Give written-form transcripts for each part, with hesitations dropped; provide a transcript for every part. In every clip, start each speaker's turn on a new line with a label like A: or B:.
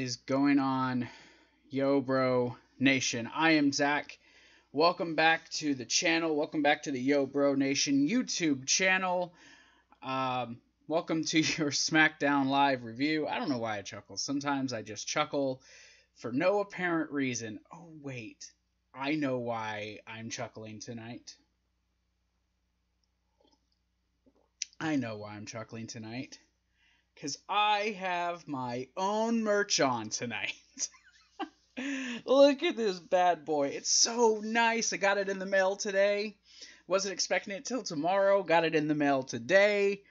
A: is going on, Yo Bro Nation? I am Zach. Welcome back to the channel. Welcome back to the Yo Bro Nation YouTube channel. Welcome to your SmackDown live review. I don't know why I chuckle. Sometimes I just chuckle for no apparent reason. Oh, wait. I know why I'm chuckling tonight. Because I have my own merch on tonight. Look at this bad boy. It's so nice. I got it in the mail today. Wasn't expecting it till tomorrow. Got it in the mail today.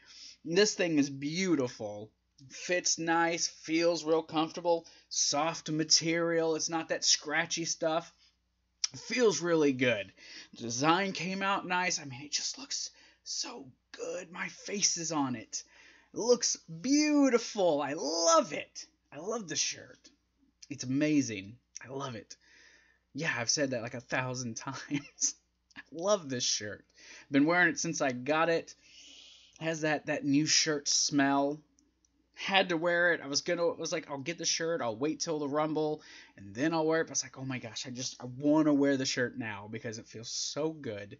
A: This thing is beautiful. Fits nice. Feels real comfortable. Soft material. It's not that scratchy stuff. Feels really good. The design came out nice. I mean, it just looks so good. My face is on it. It looks beautiful. I love it. I love the shirt. It's amazing. I love it. Yeah, I've said that like 1,000 times. I love this shirt. Been wearing it since I got it. It has that new shirt smell. Had to wear it. I was like, I'll get the shirt. I'll wait till the Rumble, and then I'll wear it. But I was like, oh my gosh, I want to wear the shirt now because it feels so good.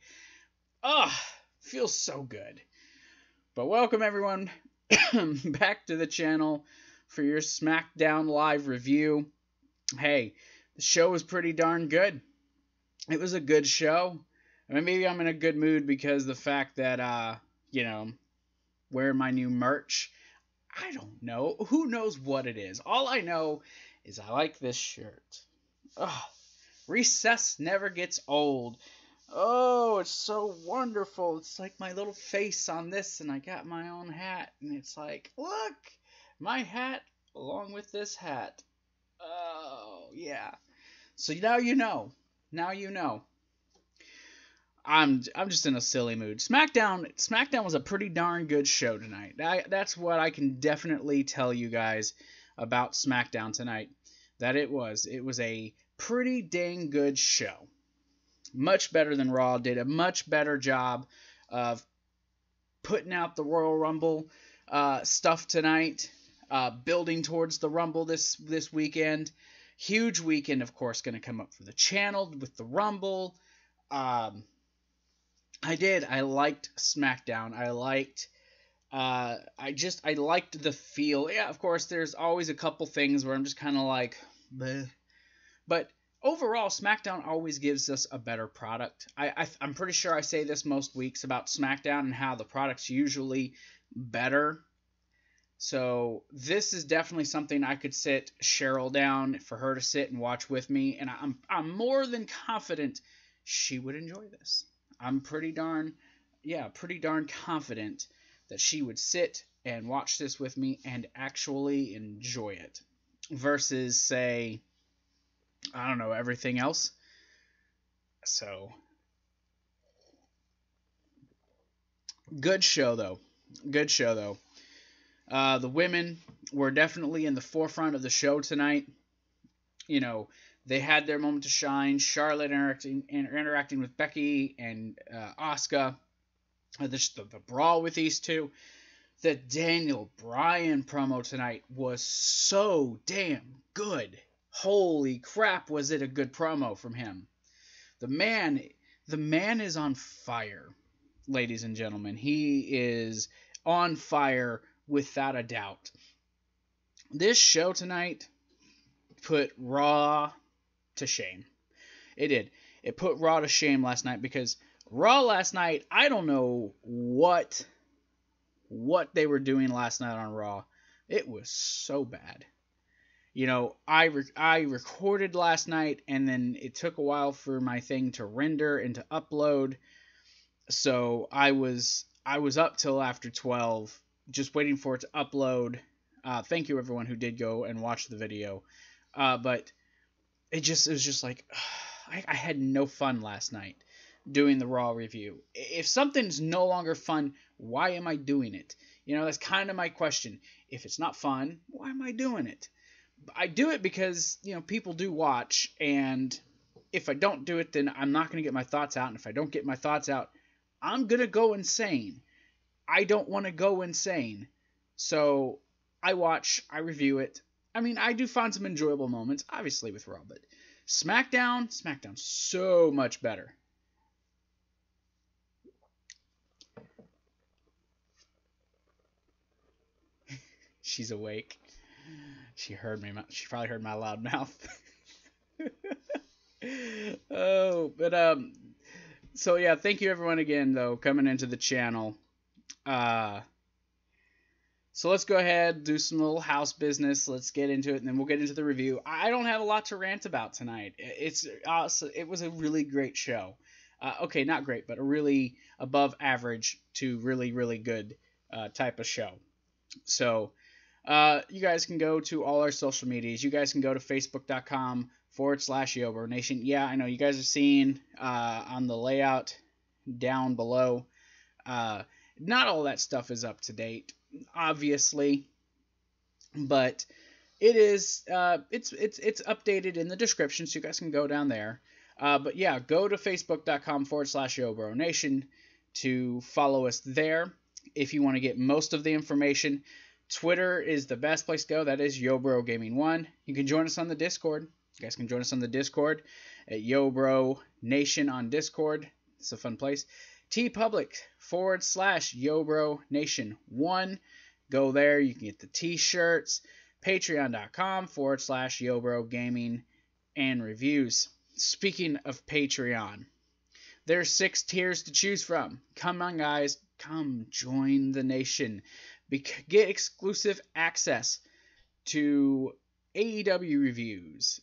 A: Feels so good. But welcome everyone back to the channel for your SmackDown live review. Hey, the show was pretty darn good. It was a good show. I mean, maybe I'm in a good mood because the fact that, wearing my new merch. I don't know. Who knows what it is? All I know is I like this shirt. Recess never gets old. Oh, it's so wonderful. It's like my little face on this, and I got my own hat. And it's like, look, my hat along with this hat. Oh, yeah. So now you know. Now you know. I'm just in a silly mood. SmackDown was a pretty darn good show tonight. That's what I can definitely tell you guys about SmackDown tonight. That it was a pretty dang good show. Much better than Raw. Did a much better job of putting out the Royal Rumble stuff tonight. Building towards the Rumble this weekend. Huge weekend, of course, going to come up for the channel with the Rumble. I liked SmackDown. I liked the feel. Yeah, of course, there's always a couple things where I'm just kind of like, bleh. But overall, SmackDown always gives us a better product. I'm pretty sure I say this most weeks about SmackDown and how the product's usually better. So this is definitely something I could sit Cheryl down for her to sit and watch with me, and I'm more than confident she would enjoy this. I'm pretty darn confident that she would sit and watch this with me and actually enjoy it. Versus, say, I don't know, everything else. So, good show though. The women were definitely in the forefront of the show tonight. You know, they had their moment to shine. Charlotte interacting with Becky and Asuka. The brawl with these two. The Daniel Bryan promo tonight was so damn good. Holy crap, was it a good promo from him. The man is on fire, ladies and gentlemen. He is on fire without a doubt. This show tonight put Raw to shame. It did. It put Raw to shame last night because Raw last night, I don't know what they were doing last night on Raw. It was so bad. You know, I recorded last night and then it took a while for my thing to render and to upload. So I was up till after 12 just waiting for it to upload. Thank you everyone who did go and watch the video. But it was just like, I had no fun last night doing the Raw review. If something's no longer fun, why am I doing it? You know, that's kind of my question. If it's not fun, why am I doing it? I do it because, you know, people do watch, and if I don't do it, then I'm not going to get my thoughts out, and if I don't get my thoughts out, I'm going to go insane. I don't want to go insane. So I watch, I review it, I mean, I do find some enjoyable moments, obviously, with Raw, but SmackDown's so much better. She's awake. She heard me. She probably heard my loud mouth. Oh, but so yeah, thank you everyone again though coming into the channel. So let's go ahead, do some little house business. Let's get into it, and then we'll get into the review. I don't have a lot to rant about tonight. It was a really great show. Okay, not great, but a really above average to really, really good type of show. So you guys can go to all our social medias. You guys can go to facebook.com/YoBroNation. Yeah, I know you guys are seeing on the layout down below. Not all that stuff is up to date, obviously, but it is. It's updated in the description, so you guys can go down there. But yeah, go to facebook.com/YoBroNation to follow us there if you want to get most of the information. Twitter is the best place to go. That is YoBroGaming1. You can join us on the Discord. You guys can join us on the Discord at YoBroNation on Discord. It's a fun place. TeePublic.com/YoBroNation1. Go there. You can get the t-shirts. Patreon.com/YoBroGaming and reviews. Speaking of Patreon, there's 6 tiers to choose from. Come on, guys. Come join the nation. Get exclusive access to AEW reviews,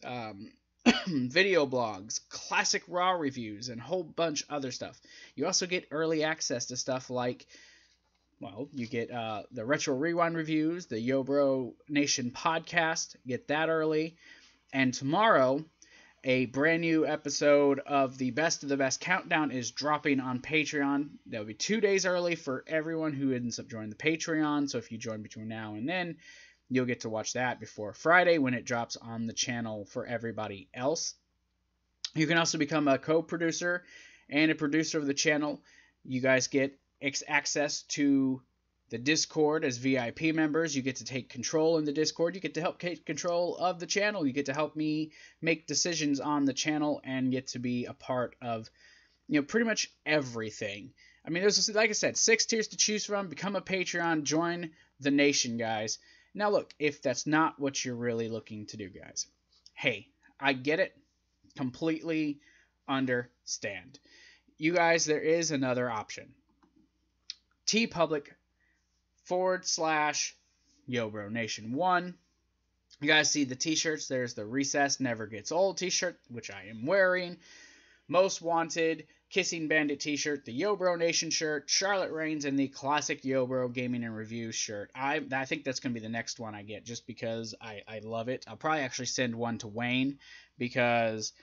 A: video blogs, classic Raw reviews, and a whole bunch of other stuff. You also get early access to stuff like, well, you get the Retro Rewind reviews, the YoBro Nation podcast. Get that early. And tomorrow, a brand new episode of the Best of the Best Countdown is dropping on Patreon. That'll be 2 days early for everyone who ends up joining the Patreon. So if you join between now and then, you'll get to watch that before Friday when it drops on the channel for everybody else. You can also become a co-producer and a producer of the channel. You guys get access to the Discord as VIP members. You get to take control in the Discord. You get to help take control of the channel. You get to help me make decisions on the channel and get to be a part of, pretty much everything. I mean, there's, like I said, 6 tiers to choose from. Become a Patreon. Join the nation, guys. Now, look, if that's not what you're really looking to do, guys, hey, I get it. Completely understand. You guys, there is another option. TeePublic.com/YoBroNation1. You guys see the t-shirts. There's the Recess Never Gets Old t-shirt, which I am wearing. Most Wanted, Kissing Bandit t-shirt, the YoBro Nation shirt, Charlotte Reigns, and the classic YoBro Gaming and Reviews shirt. I think that's going to be the next one I get just because I love it. I'll probably actually send one to Wayne because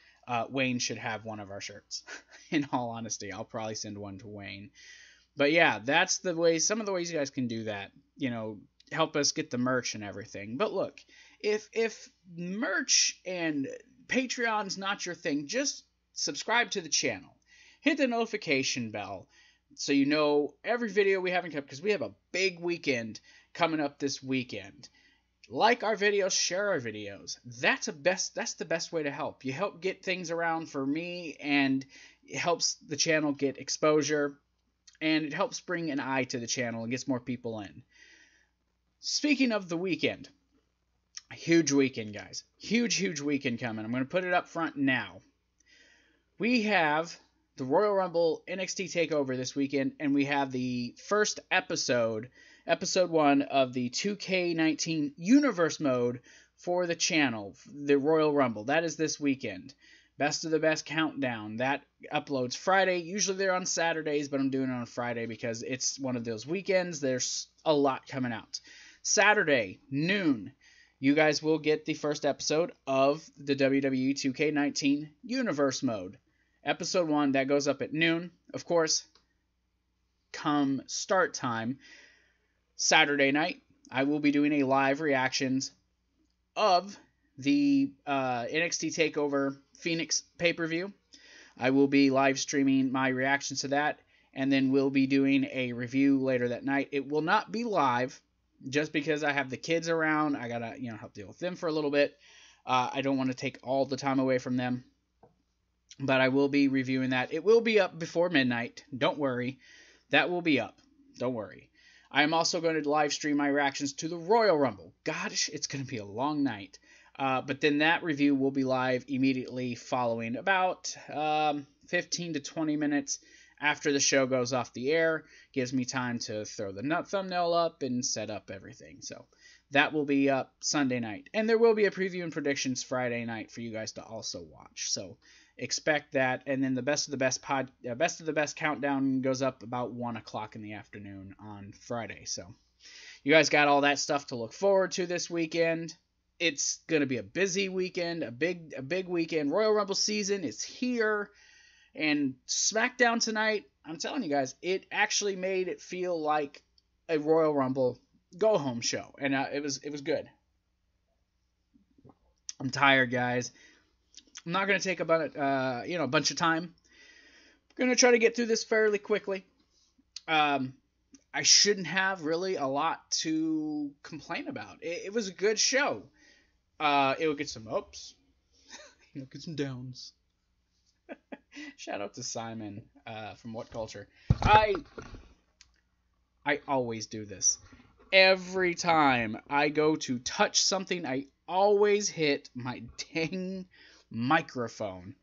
A: Wayne should have one of our shirts. In all honesty, I'll probably send one to Wayne. But yeah, that's the way. Some of the ways you guys can do that. Help us get the merch and everything. But look, if merch and Patreon's not your thing, just subscribe to the channel. Hit the notification bell so you know every video we haven't kept, because we have a big weekend coming up this weekend. Like our videos, share our videos. That's the best way to help. You help get things around for me, and it helps the channel get exposure. And it helps bring an eye to the channel and gets more people in. Speaking of the weekend, huge weekend, guys. Huge weekend coming. I'm going to put it up front now. We have the Royal Rumble NXT TakeOver this weekend, and we have the first episode 1 of the 2K19 Universe Mode for the channel, the Royal Rumble. That is this weekend. Best of the Best Countdown. That uploads Friday. Usually they're on Saturdays, but I'm doing it on Friday because it's one of those weekends. There's a lot coming out. Saturday, noon, you guys will get the first episode of the WWE 2K19 Universe Mode. Episode 1, that goes up at noon. Of course, come start time, Saturday night, I will be doing a live reactions of the NXT TakeOver Phoenix pay-per-view. I will be live streaming my reactions to that, and then we'll be doing a review later that night. It will not be live. just because I have the kids around. I gotta, help deal with them for a little bit. I don't want to take all the time away from them. But I will be reviewing that. It will be up before midnight. Don't worry. That will be up. Don't worry. I am also going to live stream my reactions to the Royal Rumble. Gosh, it's going to be a long night. But then that review will be live immediately following, about 15 to 20 minutes after the show goes off the air. Gives me time to throw the thumbnail up and set up everything. So that will be up Sunday night. And there will be a preview and predictions Friday night for you guys to also watch. So expect that. And then the best of the best countdown goes up about 1 o'clock in the afternoon on Friday. So you guys got all that stuff to look forward to this weekend. It's going to be a busy weekend, a big weekend. Royal Rumble season is here. And SmackDown tonight, I'm telling you guys, it actually made it feel like a Royal Rumble go-home show. And it was good. I'm tired, guys. I'm not going to take a bunch of time. I'm going to try to get through this fairly quickly. I shouldn't have really a lot to complain about. It was a good show. It will get some ups. It'll get some downs. Shout out to Simon from What Culture. I always do this. Every time I go to touch something, I always hit my dang microphone.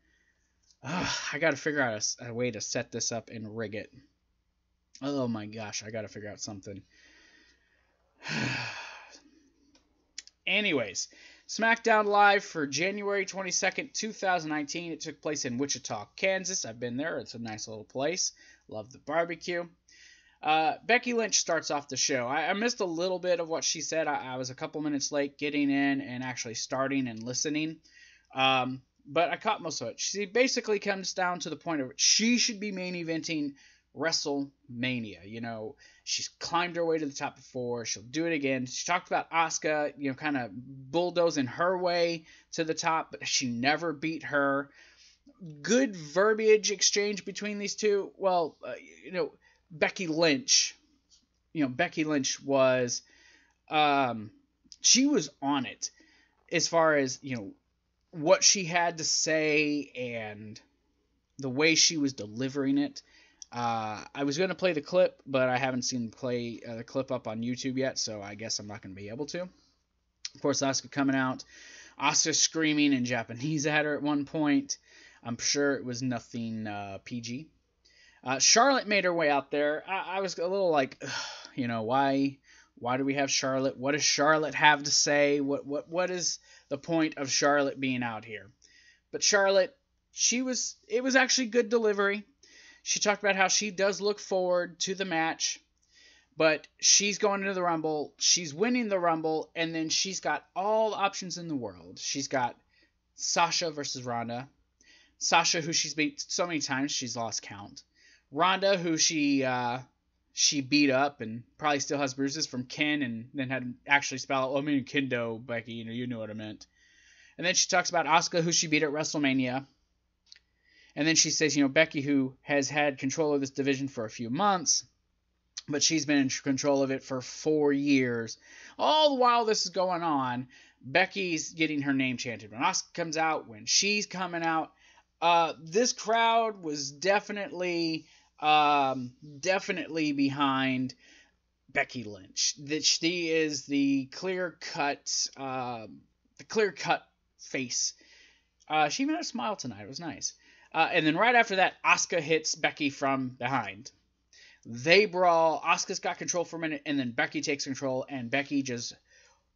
A: I gotta figure out a way to set this up and rig it. Oh my gosh, I gotta figure out something. Anyways, SmackDown Live for January 22nd, 2019. It took place in Wichita, Kansas. I've been there. It's a nice little place. Love the barbecue. Becky Lynch starts off the show. I missed a little bit of what she said. I was a couple minutes late getting in and actually starting and listening. But I caught most of it. She basically comes down to the point of she should be main eventing WrestleMania. She's climbed her way to the top before. She'll do it again. She talked about Asuka, kind of bulldozing her way to the top, but she never beat her. Good verbiage exchange between these two. Well, Becky Lynch. Becky Lynch was, she was on it as far as, what she had to say and the way she was delivering it. I was going to play the clip, but I haven't seen the clip up on YouTube yet, so I guess I'm not going to be able to. Of course, Asuka coming out. Asuka screaming in Japanese at her at one point. I'm sure it was nothing PG. Charlotte made her way out there. I was a little like, why do we have Charlotte? What does Charlotte have to say? What is the point of Charlotte being out here? But Charlotte, it was actually good delivery. She talked about how she does look forward to the match, but she's going into the Rumble, she's winning the Rumble, and then she's got all the options in the world. She's got Sasha versus Ronda. Sasha, who she's beat so many times she's lost count. Ronda, who she beat up and probably still has bruises from Ken, and then had to actually spell out, Kendo, Becky, you know what I meant. And then she talks about Asuka, who she beat at WrestleMania. And then she says, Becky, who has had control of this division for a few months, but she's been in control of it for 4 years. All the while this is going on, Becky's getting her name chanted. When Asuka comes out, when she's coming out, this crowd was definitely behind Becky Lynch. That she is the clear-cut face. She even had a smile tonight. It was nice. And then right after that, Asuka hits Becky from behind. They brawl. Asuka's got control for a minute, and then Becky takes control, and Becky just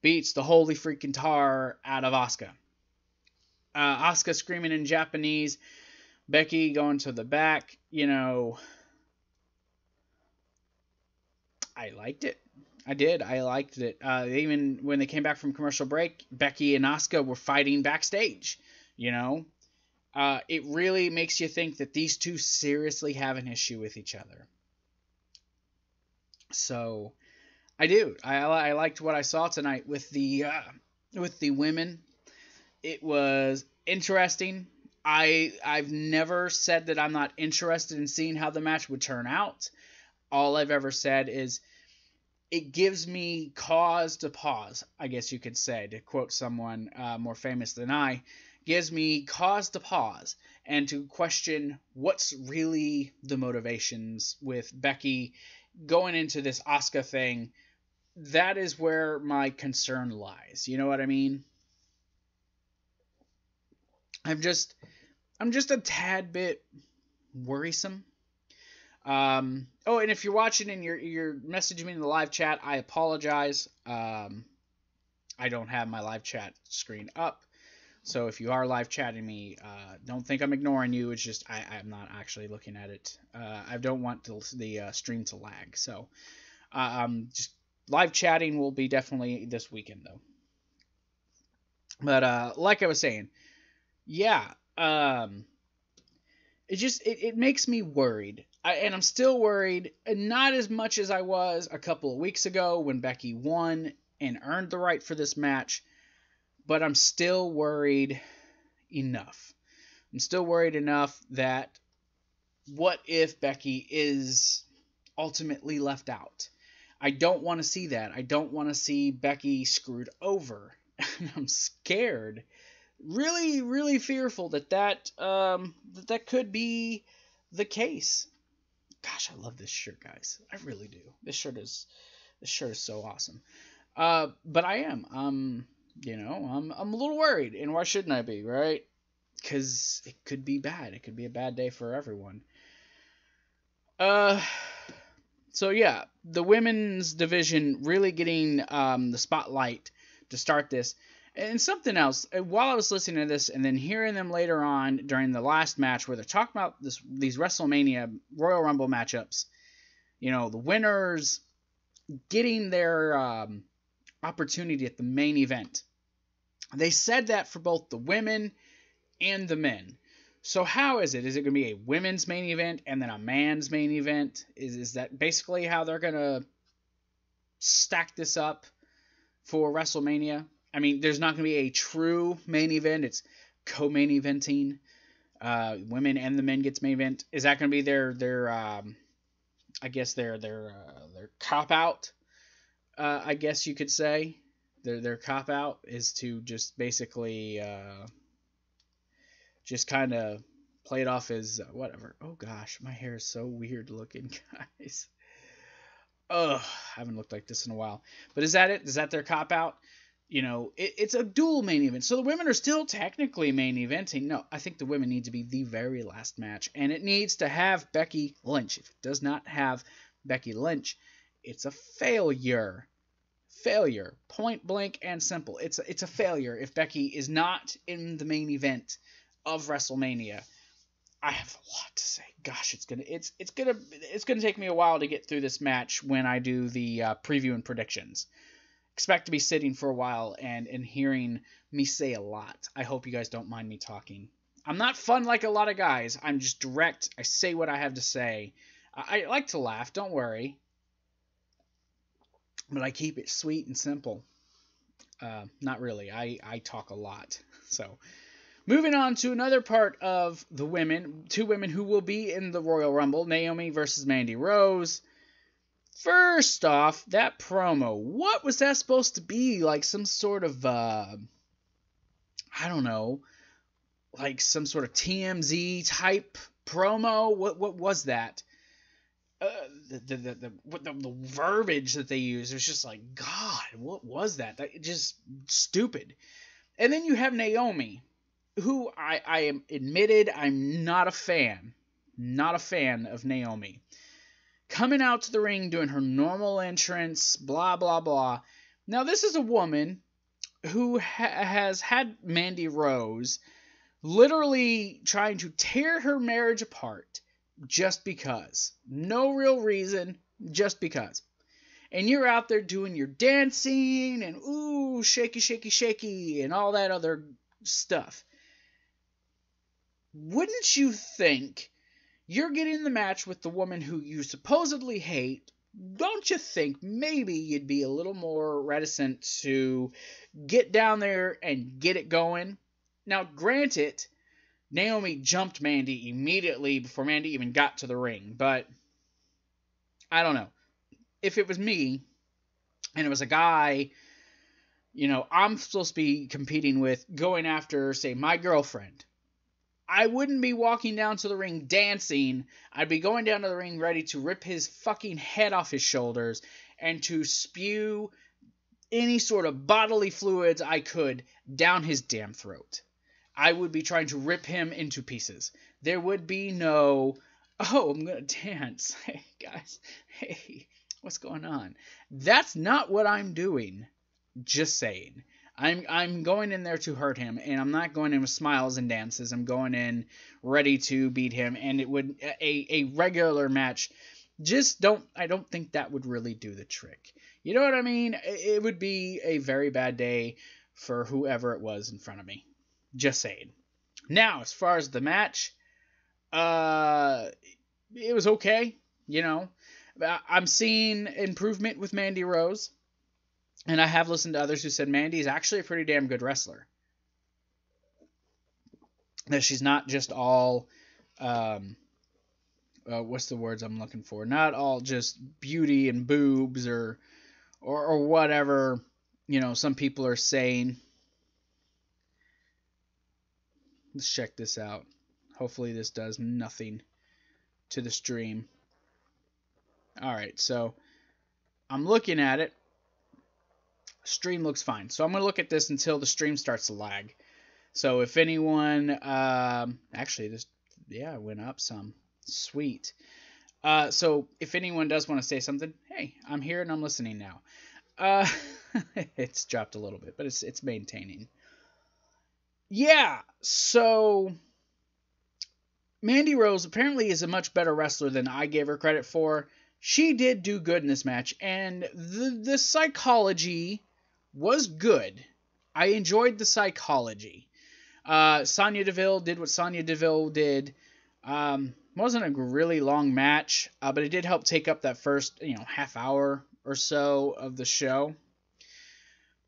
A: beats the holy freaking tar out of Asuka. Asuka screaming in Japanese. Becky going to the back. I liked it. I did. I liked it. Even when they came back from commercial break, Becky and Asuka were fighting backstage. It really makes you think that these two seriously have an issue with each other. So, I do. I liked what I saw tonight with the women. It was interesting. I've never said that I'm not interested in seeing how the match would turn out. All I've ever said is it gives me cause to pause, I guess you could say, to quote someone more famous than I, gives me cause to pause and to question what's really the motivations with Becky going into this Asuka thing. That is where my concern lies. You know what I mean? I'm just a tad bit worrisome. Oh, and if you're watching and you're messaging me in the live chat, I apologize. I don't have my live chat screen up, so if you are live chatting me, don't think I'm ignoring you. It's just I'm not actually looking at it. I don't want the stream to lag, so just live chatting will be definitely this weekend though. But like I was saying, yeah, it makes me worried. And I'm still worried, not as much as I was a couple of weeks ago when Becky won and earned the right for this match, but I'm still worried enough. I'm still worried enough that what if Becky is ultimately left out? I don't want to see that. I don't want to see Becky screwed over. I'm scared. Really, really fearful that could be the case. Gosh, I love this shirt, guys. I really do. This shirt is so awesome. But I am. I'm a little worried, and why shouldn't I be, right? Because it could be bad. It could be a bad day for everyone. So yeah, the women's division really getting the spotlight to start this. And something else, while I was listening to this and then hearing them later on during the last match where they're talking about these WrestleMania Royal Rumble matchups, the winners getting their opportunity at the main event. They said that for both the women and the men. So how is it? Is it going to be a women's main event and then a man's main event? Is that basically how they're going to stack this up for WrestleMania? I mean, there's not going to be a true main event. It's co-main eventing. Women and the men gets main event. Is that going to be their I guess their cop out? I guess you could say their cop out is to just basically just kind of play it off as whatever. Oh gosh, my hair is so weird looking, guys. Ugh, I haven't looked like this in a while. But is that it? Is that their cop out? It's a dual main event. So the women are still technically main eventing. No, I think the women need to be the very last match. And it needs to have Becky Lynch. If it does not have Becky Lynch, it's a failure. Failure. Point blank and simple. It's a failure if Becky is not in the main event of WrestleMania. I have a lot to say. Gosh, it's gonna take me a while to get through this match when I do the preview and predictions. Expect to be sitting for a while and hearing me say a lot. I hope you guys don't mind me talking. I'm not fun like a lot of guys. I'm just direct. I say what I have to say. I like to laugh, don't worry. But I keep it sweet and simple. Not really. I talk a lot. So, moving on to another part of the women. Two women who will be in the Royal Rumble. Naomi versus Mandy Rose. First off, that promo, what was that supposed to be? Like some sort of, I don't know, like some sort of TMZ type promo? What was that? The verbiage that they used, it was just like, God, what was that? That just stupid. And then you have Naomi, who I am admitted I'm not a fan. Not a fan of Naomi. Coming out to the ring, doing her normal entrance, blah, blah, blah. Now, this is a woman who has had Mandy Rose literally trying to tear her marriage apart just because. No real reason, just because. And you're out there doing your dancing and, ooh, shaky, shaky, shaky, and all that other stuff. Wouldn't you think... You're getting the match with the woman who you supposedly hate. Don't you think maybe you'd be a little more reticent to get down there and get it going? Now, granted, Naomi jumped Mandy immediately before Mandy even got to the ring, but I don't know. If it was me, and it was a guy, I'm supposed to be competing with, going after, say, my girlfriend, I wouldn't be walking down to the ring dancing. I'd be going down to the ring ready to rip his fucking head off his shoulders and to spew any sort of bodily fluids I could down his damn throat. I would be trying to rip him into pieces. There would be no, oh, I'm going to dance. Hey, guys. Hey, what's going on? That's not what I'm doing. Just saying. I'm going in there to hurt him, and I'm not going in with smiles and dances. I'm going in ready to beat him, and it would a regular match. I don't think that would really do the trick. You know what I mean? It would be a very bad day for whoever it was in front of me. Just saying. Now, as far as the match, it was okay. I'm seeing improvement with Mandy Rose. And I have listened to others who said Mandy is actually a pretty damn good wrestler. That she's not just all, what's the words I'm looking for? Not all just beauty and boobs or whatever, some people are saying. Let's check this out. Hopefully this does nothing to the stream. Alright, so I'm looking at it. Stream looks fine. So I'm going to look at this until the stream starts to lag. So if anyone, actually this, it went up some. Sweet. So if anyone does want to say something, hey, I'm here and I'm listening now. It's dropped a little bit, but it's maintaining. Yeah, so Mandy Rose apparently is a much better wrestler than I gave her credit for. She did do good in this match, and the psychology was good. I enjoyed the psychology. Sonya Deville did what Sonya Deville did. Wasn't a really long match, but it did help take up that first, half hour or so of the show.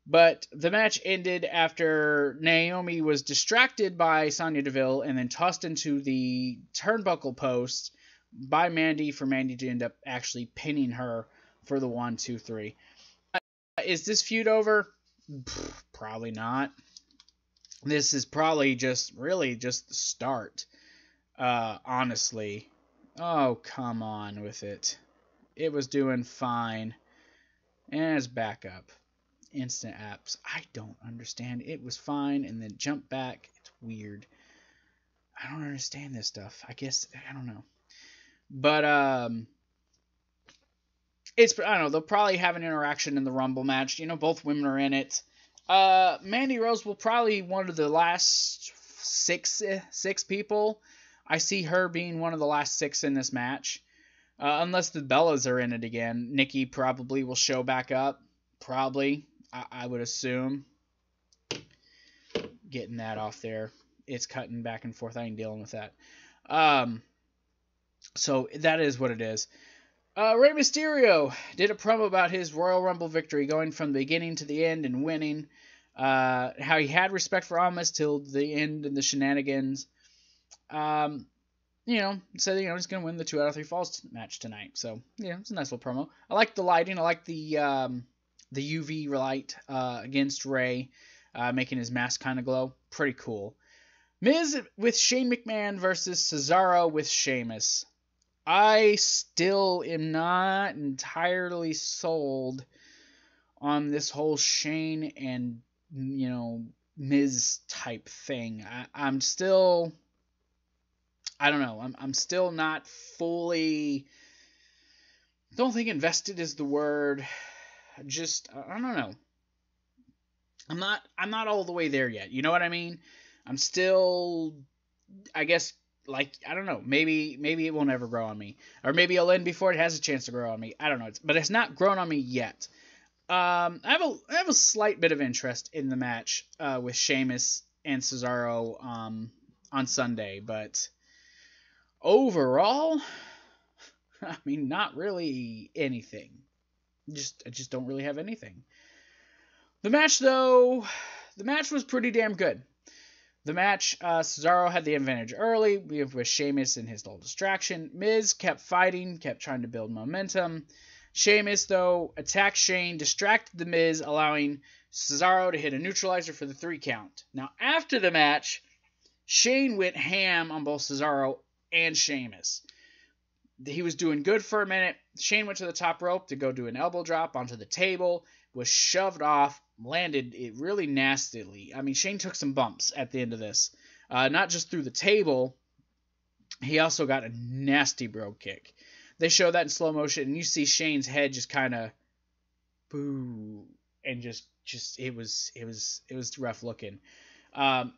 A: But the match ended after Naomi was distracted by Sonya Deville and then tossed into the turnbuckle post by Mandy for Mandy to end up actually pinning her for the 1, 2, 3. Is this feud over? Probably not. This is probably just the start. Honestly. Oh, come on with it. It was doing fine. And it's back up. Instant apps. I don't understand. It was fine and then jumped back. It's weird. I don't understand this stuff. I guess, I don't know. But, I don't know, they'll probably have an interaction in the Rumble match. Both women are in it. Mandy Rose will probably one of the last six people. I see her being one of the last 6 in this match. Unless the Bellas are in it again. Nikki probably will show back up. Probably. I would assume. Getting that off there. It's cutting back and forth. I ain't dealing with that. So that is what it is. Rey Mysterio did a promo about his Royal Rumble victory, going from the beginning to the end and winning. How he had respect for Almas till the end and the shenanigans. Said he's going to win the 2 out of 3 falls match tonight. So yeah, it's a nice little promo. I like the lighting. I like the UV light against Rey, making his mask kind of glow. Pretty cool. Miz with Shane McMahon versus Cesaro with Sheamus. I still am not entirely sold on this whole Shane and, Miz type thing. I'm still, I don't know. I'm still not fully, don't think invested is the word. I don't know. I'm not all the way there yet. You know what I mean? I'm still, I guess, I don't know, maybe it will never grow on me. Or maybe it'll end before it has a chance to grow on me. I don't know. But it's not grown on me yet. I have a slight bit of interest in the match with Sheamus and Cesaro on Sunday. But overall, I mean, not really anything. I just don't really have anything. The match, though, was pretty damn good. The match, Cesaro had the advantage early with Sheamus and his little distraction. Miz kept fighting, kept trying to build momentum. Sheamus, though, attacked Shane, distracted The Miz, allowing Cesaro to hit a neutralizer for the 3 count. Now, after the match, Shane went ham on both Cesaro and Sheamus. He was doing good for a minute. Shane went to the top rope to go do an elbow drop onto the table, was shoved off, landed it really nastily. I mean, Shane took some bumps at the end of this. Not just through the table, he also got a nasty bro kick. They show that in slow motion, and you see Shane's head just kind of boo, and just it was rough looking.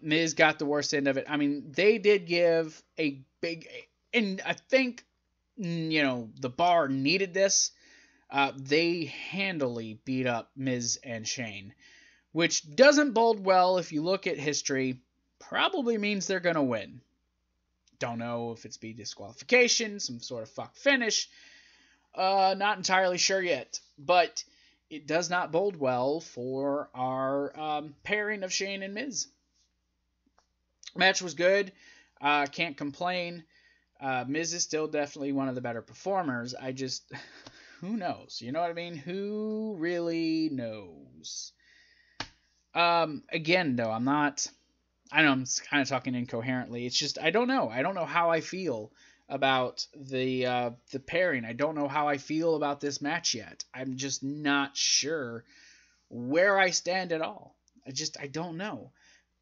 A: Miz got the worst end of it. I mean, they did give a big, and I think, the bar needed this. They handily beat up Miz and Shane, which doesn't bode well if you look at history. Probably means they're going to win. Don't know if it's be disqualification, some sort of fuck finish. Not entirely sure yet, but it does not bode well for our pairing of Shane and Miz. Match was good. Can't complain. Miz is still definitely one of the better performers. Who knows? You know what I mean? Who really knows? Again, though, I know I'm kind of talking incoherently. It's just, I don't know. I don't know how I feel about the pairing. I don't know how I feel about this match yet. I'm just not sure where I stand at all. I don't know.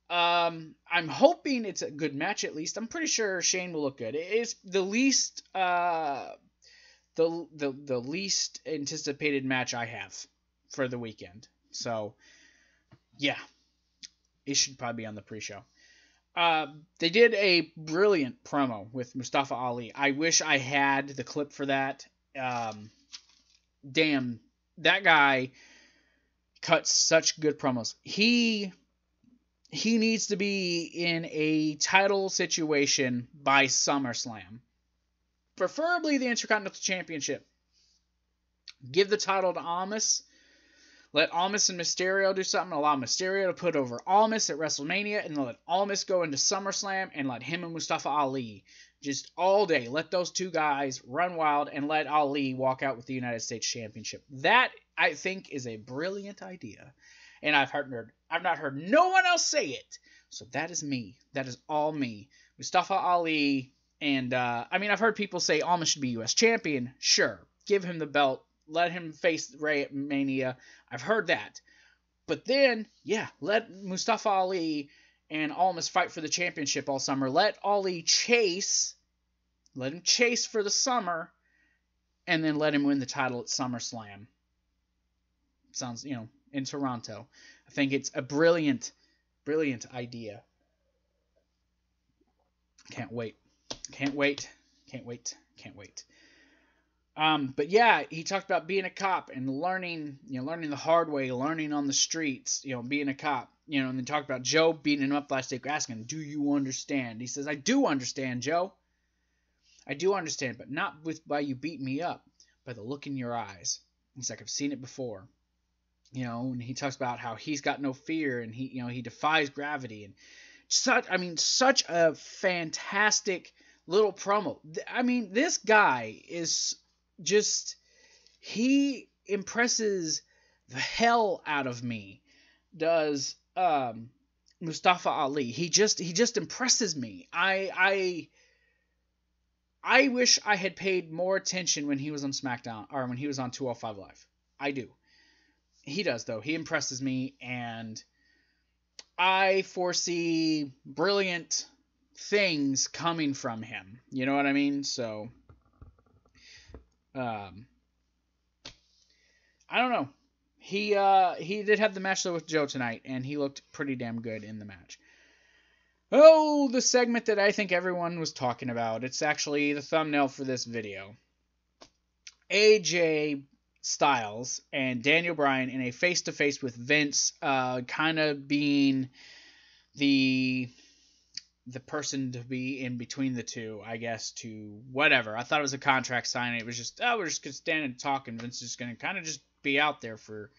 A: I'm hoping it's a good match at least. I'm pretty sure Shane will look good. It's the least the least anticipated match I have for the weekend. So, yeah. It should probably be on the pre-show. They did a brilliant promo with Mustafa Ali. I wish I had the clip for that. Damn, that guy cuts such good promos. He needs to be in a title situation by SummerSlam. Preferably the Intercontinental Championship. Give the title to Almas. Let Almas and Mysterio do something. Allow Mysterio to put over Almas at WrestleMania. And let Almas go into SummerSlam. And let him and Mustafa Ali just all day. Let those two guys run wild. And let Ali walk out with the United States Championship. That, I think, is a brilliant idea. And I've not heard no one else say it. So that is me. That is all me. Mustafa Ali. And, I've heard people say Almas should be U.S. champion. Sure. Give him the belt. Let him face Ray at Mania. I've heard that. But then, yeah, let Mustafa Ali and Almas fight for the championship all summer. Let Ali chase. Let him chase for the summer. And then let him win the title at SummerSlam. Sounds, in Toronto. I think it's a brilliant, brilliant idea. Can't wait. Can't wait. Can't wait. Can't wait. But yeah, he talked about being a cop and learning the hard way, learning on the streets, being a cop, and then talked about Joe beating him up last week, asking, do you understand? He says, I do understand, Joe. I do understand, but not by you beating me up, by the look in your eyes. He's like, I've seen it before. And he talks about how he's got no fear and he defies gravity and such a fantastic little promo. This guy is just, he impresses the hell out of me. Does Mustafa Ali. He just impresses me. I wish I had paid more attention when he was on SmackDown or when he was on 205 Live. I do. He does, though. He impresses me, and I foresee brilliant things coming from him. You know what I mean? So, I don't know. He did have the match, though, with Joe tonight, and he looked pretty damn good in the match. Oh, the segment that I think everyone was talking about. It's actually the thumbnail for this video. AJ Styles and Daniel Bryan in a face-to-face with Vince, kind of being the person to be in between the two, I guess, to whatever. I thought it was a contract signing. It was just, we're just going to stand and talk, and Vince is just going to kind of just be out there for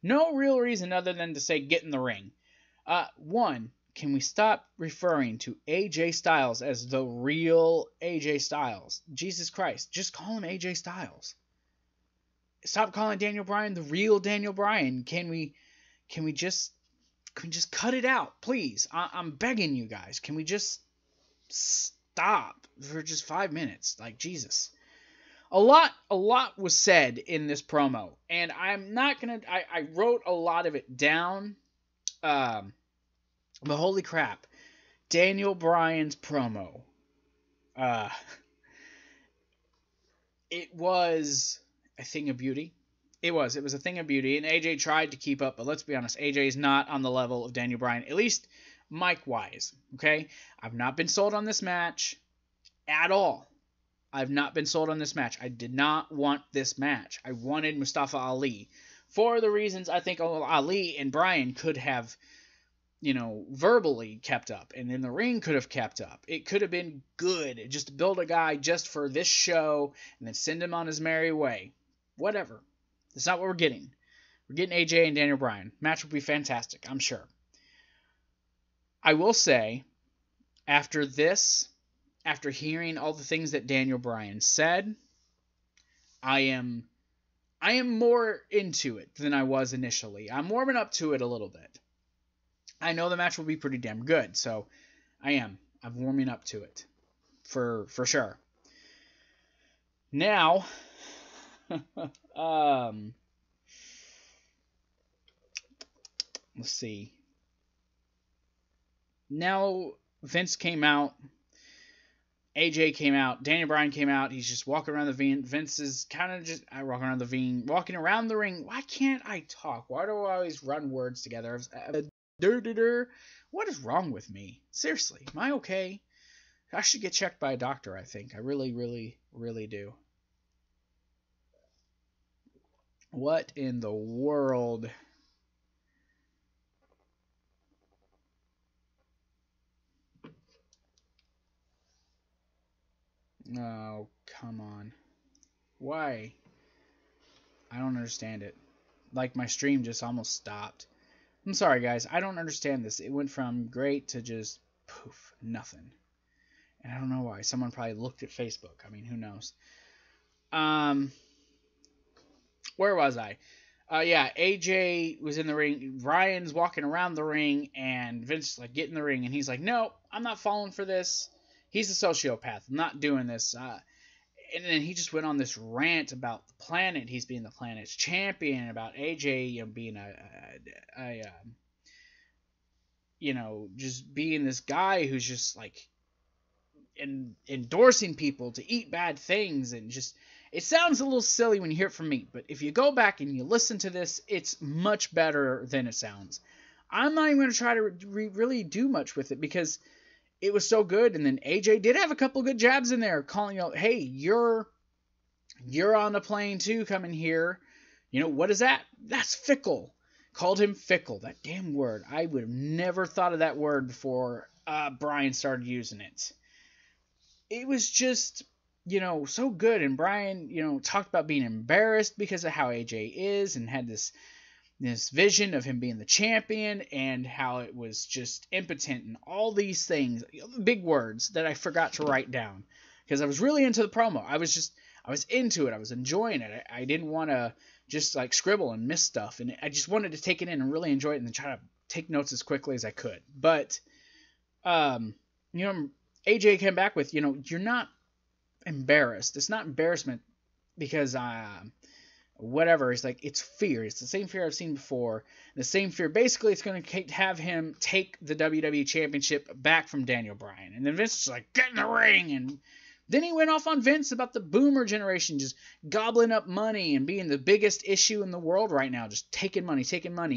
A: no real reason other than to say, get in the ring. One, can we stop referring to AJ Styles as the real AJ Styles? Jesus Christ, just call him AJ Styles. Stop calling Daniel Bryan the real Daniel Bryan. Can we just cut it out, please? I'm begging you guys. Can we just stop for just 5 minutes? Like, Jesus. A lot was said in this promo, and I'm not gonna. I wrote a lot of it down. But holy crap, Daniel Bryan's promo. It was a thing of beauty. It was a thing of beauty, and AJ tried to keep up, but let's be honest, AJ is not on the level of Daniel Bryan, at least mic-wise. Okay, I've not been sold on this match at all. I've not been sold on this match. I did not want this match. I wanted Mustafa Ali. For the reasons I think Ali and Bryan could have, verbally kept up. And in the ring could have kept up. It could have been good just to build a guy just for this show and then send him on his merry way. Whatever. That's not what we're getting. We're getting AJ and Daniel Bryan. Match will be fantastic, I'm sure. I will say, after this, after hearing all the things that Daniel Bryan said, I am more into it than I was initially. I'm warming up to it a little bit. I know the match will be pretty damn good, so I'm warming up to it for sure. Now, let's see. Now Vince came out. AJ came out. Daniel Bryan came out. He's just walking around the ring. Vince is kind of just walking around the ring. Why can't I talk? Why do I always run words together? What is wrong with me? Seriously, am I okay? I should get checked by a doctor, I think. I really, really, really do. What in the world? Oh, come on. Why? I don't understand it. Like, my stream just almost stopped. I'm sorry, guys. I don't understand this. It went from great to just poof, nothing. And I don't know why. Someone probably looked at Facebook. I mean, who knows? Where was I? Yeah, AJ was in the ring. Ryan's walking around the ring, and Vince is like, get in the ring. And he's like, no, I'm not falling for this. He's a sociopath. I'm not doing this. And then he just went on this rant about the planet. He's being the planet's champion, about AJ, being just being this guy who's just like endorsing people to eat bad things, and just, it sounds a little silly when you hear it from me, but if you go back and you listen to this, it's much better than it sounds. I'm not even going to try to really do much with it because it was so good. And then AJ did have a couple good jabs in there, calling out, hey, you're on the plane too, coming here. What is that? That's fickle. Called him fickle. That damn word. I would have never thought of that word before Bryan started using it. It was just, so good. And Bryan, talked about being embarrassed because of how AJ is, and had this vision of him being the champion, and how it was just impotent, and all these things, big words that I forgot to write down because I was really into the promo. I was into it. I was enjoying it. I didn't want to just like scribble and miss stuff, and I just wanted to take it in and really enjoy it, and then try to take notes as quickly as I could. But AJ came back with, you're not embarrassed. It's not embarrassment because whatever. It's like, it's fear. It's the same fear I've seen before. The same fear. Basically, it's going to have him take the WWE Championship back from Daniel Bryan. And then Vince is like, get in the ring. And then he went off on Vince about the boomer generation just gobbling up money and being the biggest issue in the world right now. Just taking money.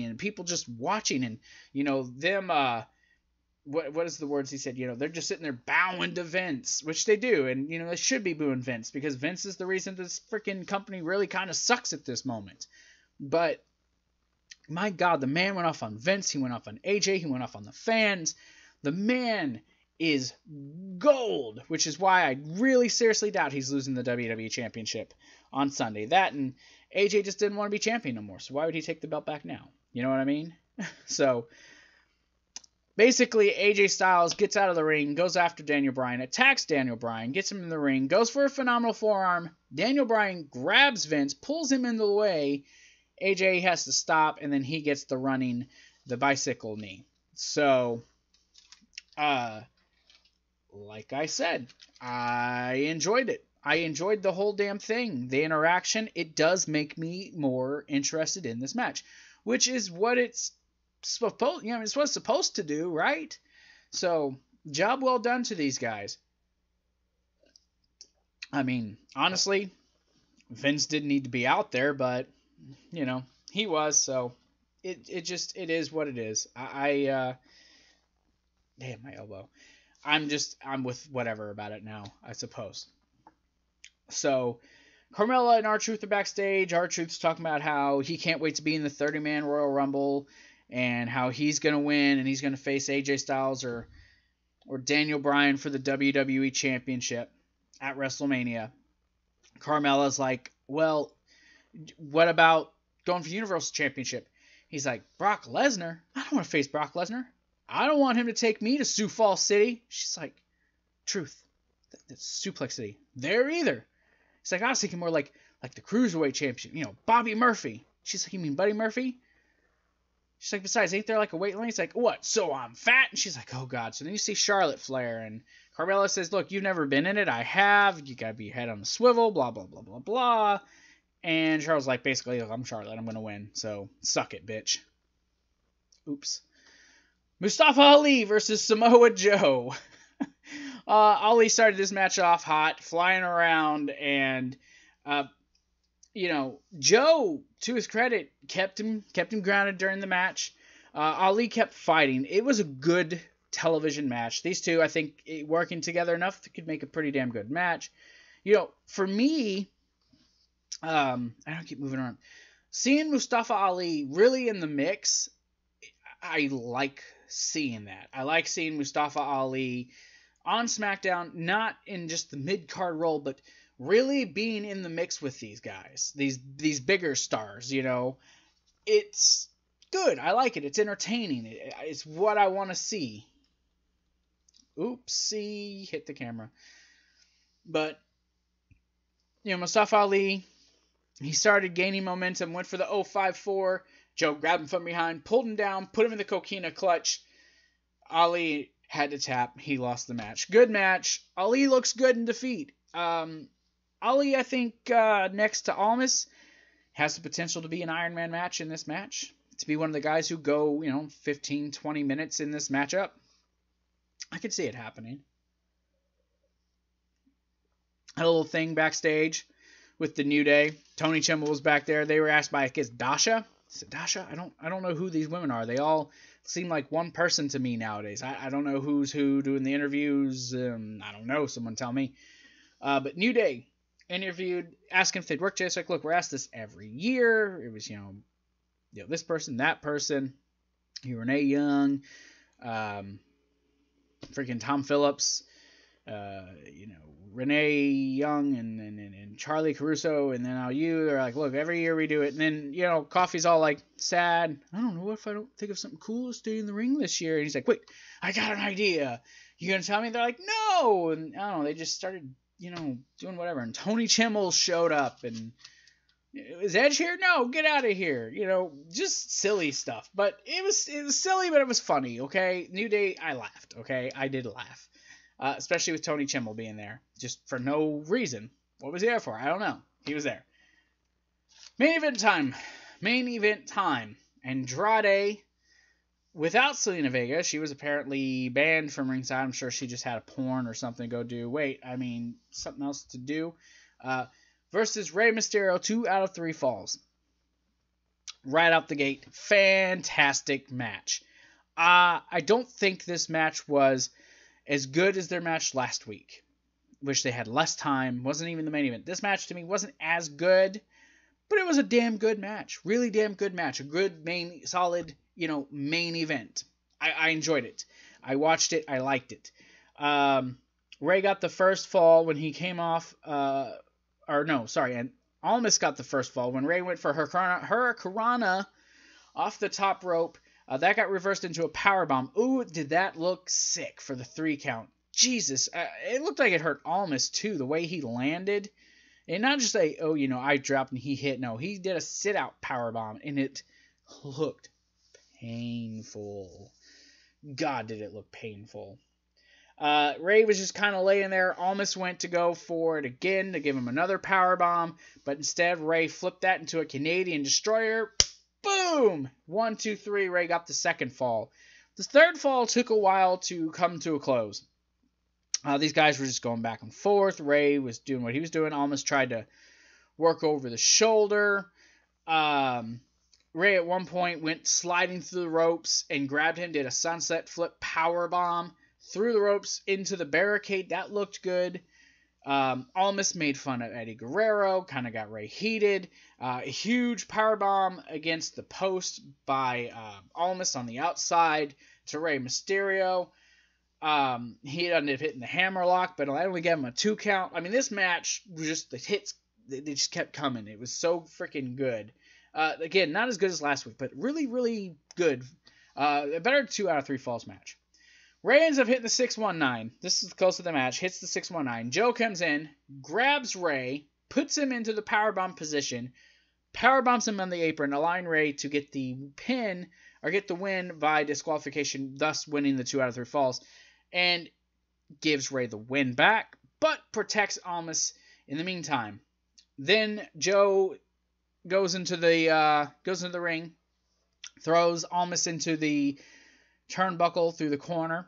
A: And people just watching, and, them, what is the words he said? They're just sitting there bowing to Vince, which they do. And, they should be booing Vince because Vince is the reason this freaking company really kind of sucks at this moment. But, my God, the man went off on Vince. He went off on AJ. He went off on the fans. The man is gold, which is why I really seriously doubt he's losing the WWE Championship on Sunday. That, and AJ just didn't want to be champion no more. So why would he take the belt back now? You know what I mean? So Basically, AJ Styles gets out of the ring, goes after Daniel Bryan, attacks Daniel Bryan, gets him in the ring, goes for a phenomenal forearm. Daniel Bryan grabs Vince, pulls him in the way. AJ has to stop, and then he gets the bicycle knee. So, like I said, I enjoyed it. I enjoyed the whole damn thing. The interaction, it does make me more interested in this match, which is what it's supposed, it's what it's supposed to do, right? So, job well done to these guys. I mean, honestly, Vince didn't need to be out there, but he was, so it is what it is. Damn, my elbow. I'm with whatever about it now, I suppose. So, Carmella and R-Truth are backstage. R-Truth's talking about how he can't wait to be in the 30-man Royal Rumble and how he's going to win and he's going to face AJ Styles or Daniel Bryan for the WWE Championship at WrestleMania. Carmella's like, well, what about going for Universal Championship? He's like, Brock Lesnar? I don't want to face Brock Lesnar. I don't want him to take me to Sioux Falls City. She's like, Truth, that's Suplex City. There either. He's like, I was thinking more like the Cruiserweight Championship, Bobby Murphy. She's like, you mean Buddy Murphy? She's like, besides, ain't there like a weight limit? He's like, what, so I'm fat? And she's like, oh God. So then you see Charlotte Flair, and Carmella says, look, you've never been in it. I have. You gotta be your head on the swivel, blah, blah, blah, blah, blah. And Charlotte's like, basically, look, I'm Charlotte. I'm gonna win. So suck it, bitch. Oops. Mustafa Ali versus Samoa Joe. Ali started this match off hot, flying around, and Joe, to his credit, kept him grounded during the match. Ali kept fighting. It was a good television match. These two, I think, working together enough could make a pretty damn good match. For me, I don't keep moving around. Seeing Mustafa Ali really in the mix, I like seeing that. I like seeing Mustafa Ali on SmackDown, not in just the mid-card role, but really being in the mix with these guys, these bigger stars, It's good. I like it. It's entertaining. It's what I want to see. Oopsie, hit the camera. But, Mustafa Ali, he started gaining momentum, went for the 054. Joe grabbed him from behind, pulled him down, put him in the coquina clutch. Ali had to tap. He lost the match. Good match. Ali looks good in defeat. Ali, I think, next to Almas, has the potential to be an Iron Man match in this match. To be one of the guys who go, 15, 20 minutes in this matchup. I could see it happening. Had a little thing backstage with the New Day. Tony Chimel was back there. They were asked by, I guess, Dasha. I said, Dasha? I don't know who these women are. They all seem like one person to me nowadays. I don't know who's who doing the interviews. I don't know. Someone tell me. But New Day interviewed, asking if they'd work together. It's like, look, we're asked this every year. It was, this person, that person. Renee Young, freaking Tom Phillips, Renee Young and Charlie Caruso, and then now you. They're like, look, every year we do it. And then, Coffee's all like sad. I don't know, what if I don't think of something cool to stay in the ring this year? And he's like, wait, I got an idea. You gonna tell me? They're like, no. And I don't know, they just started, doing whatever. And Tony Chimel showed up, and is Edge here? No, get out of here. Just silly stuff. But it was silly, but it was funny, okay? New Day, I laughed, okay? I did laugh. Especially with Tony Chimel being there. Just for no reason. What was he there for? I don't know. He was there. Main event time. Andrade, without Selena Vega, she was apparently banned from ringside. I'm sure she just had a porn or something to go do. Something else to do. Versus Rey Mysterio, 2 out of 3 falls. Right out the gate. Fantastic match. I don't think this match was as good as their match last week. Wish they had less time. Wasn't even the main event. This match to me wasn't as good, but it was a damn good match. Really damn good match. A good solid, main event. I enjoyed it. I watched it. I liked it. Rey got the first fall when he came off, and Almas got the first fall when Rey went for her Hurricanrana off the top rope. That got reversed into a powerbomb. Ooh, did that look sick for the 3 count. Jesus, it looked like it hurt Almas too, the way he landed. And not just a, oh, I dropped and he hit. No, he did a sit-out powerbomb, and it looked painful. God, did it look painful. Ray was just kind of laying there. Almas went to go for it again to give him another powerbomb, but instead Ray flipped that into a Canadian Destroyer. Boom! 1, 2, 3. Ray got the second fall. The third fall took a while to come to a close. These guys were just going back and forth. Ray was doing what he was doing. Almas tried to work over the shoulder. Ray at one point went sliding through the ropes and grabbed him, did a sunset flip powerbomb through the ropes into the barricade. That looked good. Almas made fun of Eddie Guerrero, kind of got Ray heated. A huge powerbomb against the post by Almas on the outside to Rey Mysterio. He ended up hitting the hammerlock, but I only gave him a 2 count. I mean, this match was just, the hits, they just kept coming. It was so freaking good. Again, not as good as last week, but really, really good. A better 2 out of 3 falls match. Ray ends up hitting the 619. This is close to the match. Hits the 619. Joe comes in, grabs Ray, puts him into the powerbomb position, powerbombs him on the apron, allowing Ray to get the pin, or get the win by disqualification, thus winning the 2 out of 3 falls, and gives Ray the win back, but protects Almas in the meantime. Then Joe goes into the ring, throws Almas into the turnbuckle through the corner.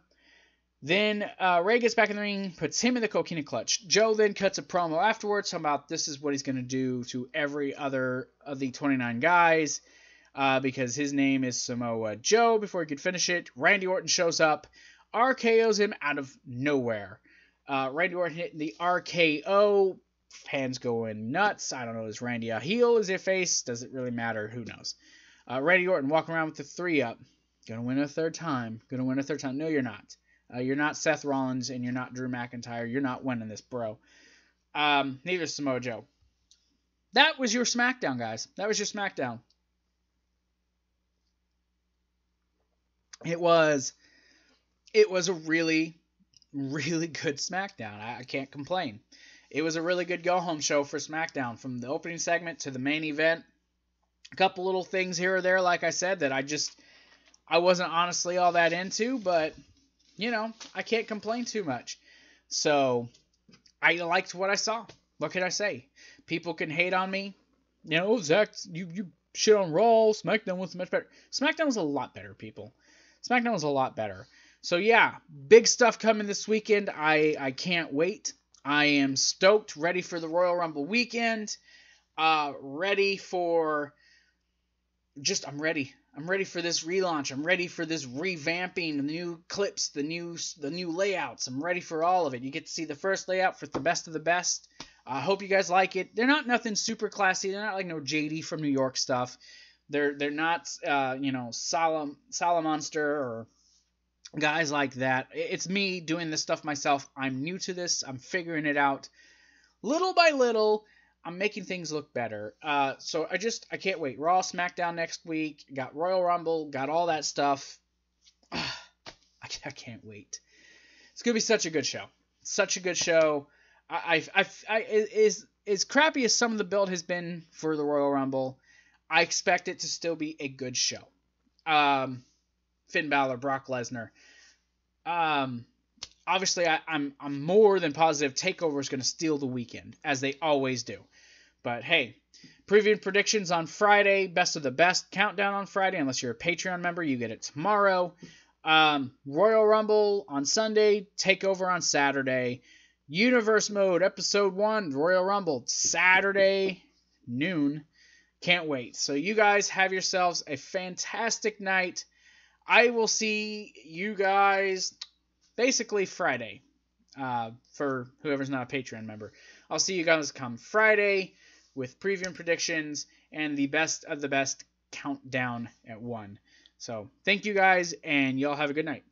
A: Then Ray gets back in the ring, puts him in the coquina clutch. Joe then cuts a promo afterwards talking about this is what he's going to do to every other of the 29 guys, because his name is Samoa Joe. Before he could finish it, Randy Orton shows up, RKO's him out of nowhere. Randy Orton hitting the RKO, fans going nuts. I don't know, is Randy a heel? Is he a face? Does it really matter? Who knows? Randy Orton walking around with the 3-up. Gonna win a third time. Gonna win a third time. No, you're not. You're not Seth Rollins, and you're not Drew McIntyre. You're not winning this, bro. Neither is Samoa Joe. That was your SmackDown, guys. That was your SmackDown. It was a really, really good SmackDown. I can't complain. It was a really good go-home show for SmackDown, from the opening segment to the main event. A couple little things here or there, like I said, that I wasn't honestly all that into, but, I can't complain too much. So, I liked what I saw. What can I say? People can hate on me. Zach, you shit on Raw. SmackDown was much better. SmackDown was a lot better, people. SmackDown was a lot better. So, yeah, big stuff coming this weekend. I can't wait. I am stoked, ready for the Royal Rumble weekend. Ready for... I'm ready. I'm ready for this relaunch. I'm ready for this revamping, the new clips, the new layouts. I'm ready for all of it. You get to see the first layout for the best of the best. I hope you guys like it. They're not nothing super classy. They're not like no JD from New York stuff. They're not Salamonster or guys like that. It's me doing this stuff myself. I'm new to this. I'm figuring it out little by little. I'm making things look better. So I can't wait. Raw, SmackDown next week. Got Royal Rumble. Got all that stuff. I can't wait. It's gonna be such a good show. Such a good show. As crappy as some of the build has been for the Royal Rumble, I expect it to still be a good show. Finn Balor, Brock Lesnar. Obviously, I'm more than positive TakeOver is going to steal the weekend, as they always do. But hey, preview and predictions on Friday, best of the best countdown on Friday. Unless you're a Patreon member, you get it tomorrow. Royal Rumble on Sunday, TakeOver on Saturday. Universe Mode, Episode 1, Royal Rumble, Saturday, noon. Can't wait. So you guys have yourselves a fantastic night. I will see you guys... basically Friday, for whoever's not a Patreon member. I'll see you guys come Friday with preview and predictions and the best of the best countdown at 1. So, thank you guys, and y'all have a good night.